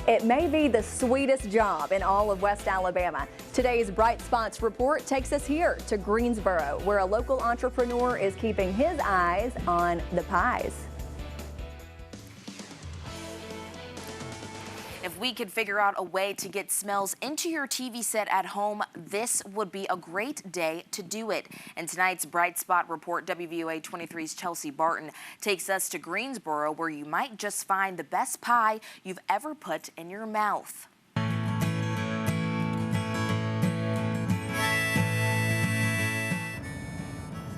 It may be the sweetest job in all of West Alabama. Today's Bright Spots report takes us here to Greensboro, where a local entrepreneur is keeping his eyes on the pies. If we could figure out a way to get smells into your TV set at home, this would be a great day to do it. In tonight's Bright Spot report, WVOA 23's Chelsea Barton takes us to Greensboro, where you might just find the best pie you've ever put in your mouth.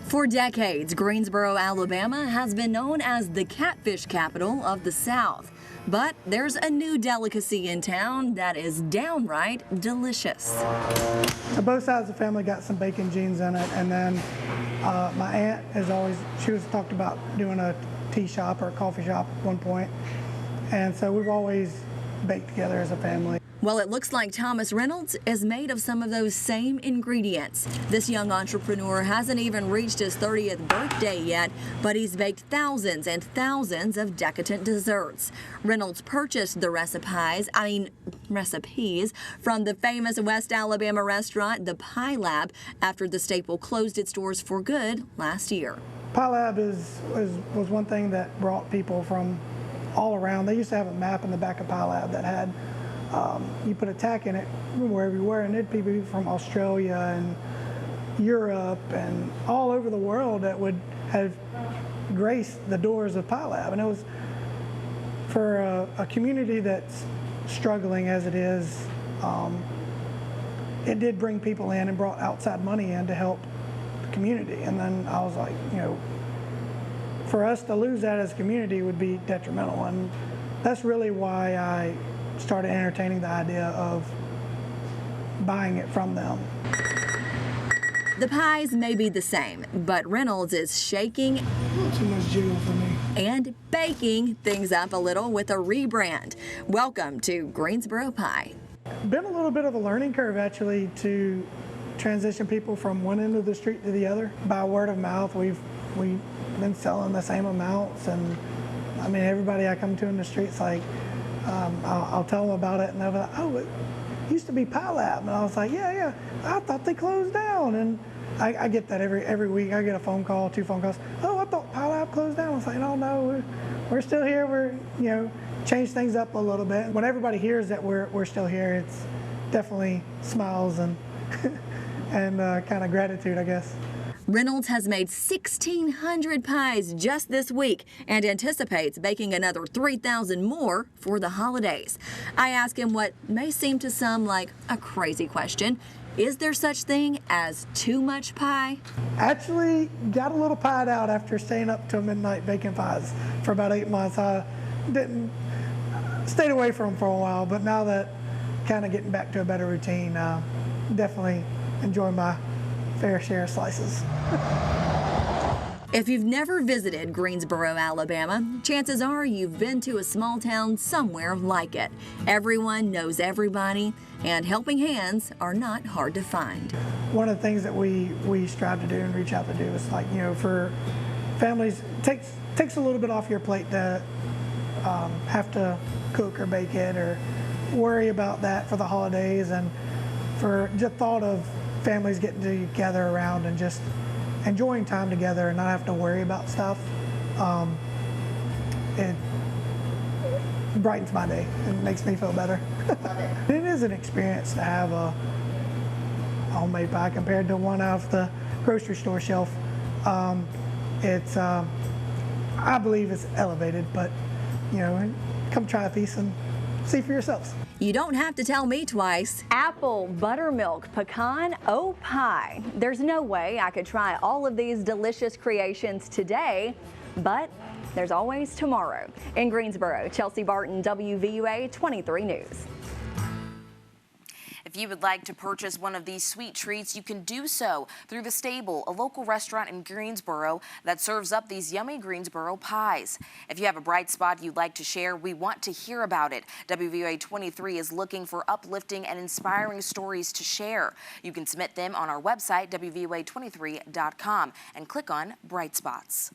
For decades, Greensboro, Alabama has been known as the catfish capital of the South. But there's a new delicacy in town that is downright delicious. So both sides of the family got some bacon genes in it, and then my aunt she was talked about doing a tea shop or a coffee shop at one point, and so we've always baked together as a family. Well, it looks like Thomas Reynolds is made of some of those same ingredients. This young entrepreneur hasn't even reached his 30th birthday yet, but he's baked thousands and thousands of decadent desserts. Reynolds purchased the recipes from the famous West Alabama restaurant, the Pie Lab, after the staple closed its doors for good last year. Pie Lab was one thing that brought people from all around. They used to have a map in the back of Pie Lab that had you put a tack in it wherever you were, and it'd be people from Australia and Europe and all over the world that would have graced the doors of Pie Lab. And it was for a community that's struggling as it is. It did bring people in and brought outside money in to help the community. And then I was like, for us to lose that as a community would be detrimental. And that's really why I started entertaining the idea of buying it from them. The pies may be the same, but Reynolds is shaking Too much jiggle for me. and baking things up a little with a rebrand. Welcome to Greensboro Pie. Been a little bit of a learning curve actually to transition people from one end of the street to the other. By word of mouth, we've been selling the same amounts, and I mean everybody I come to in the streets like, I'll tell them about it, and they'll be like, oh, it used to be Pie Lab. And I was like, yeah, I thought they closed down. And I get that every week. I get a phone call, 2 phone calls. Oh, I thought Pie Lab closed down. I was like, no, we're still here. We're, changed things up a little bit. When everybody hears that we're still here, it's definitely smiles and, and kind of gratitude, I guess. Reynolds has made 1,600 pies just this week and anticipates baking another 3,000 more for the holidays. I ask him what may seem to some like a crazy question. Is there such thing as too much pie? Actually got a little pied out after staying up till midnight baking pies for about 8 months. I stayed away from them for a while, but now that kind of getting back to a better routine, definitely enjoy my fair share of slices. If you've never visited Greensboro, Alabama, chances are you've been to a small town somewhere like it. Everyone knows everybody, and helping hands are not hard to find. One of the things that we strive to do and reach out to do is like, for families, takes a little bit off your plate to have to cook or bake it or worry about that for the holidays, and for the thought of families getting together around and just enjoying time together and not have to worry about stuff. It brightens my day and makes me feel better. It is an experience to have a homemade pie compared to one off the grocery store shelf. It's, I believe it's elevated, but come try a piece and see for yourselves. You don't have to tell me twice. Apple, buttermilk, pecan, pie. There's no way I could try all of these delicious creations today, but there's always tomorrow. In Greensboro, Chelsea Barton, WVUA 23 News. If you would like to purchase one of these sweet treats, you can do so through The Stable, a local restaurant in Greensboro that serves up these yummy Greensboro pies. If you have a bright spot you'd like to share, we want to hear about it. WVUA 23 is looking for uplifting and inspiring stories to share. You can submit them on our website, WVUA23.com, and click on Bright Spots.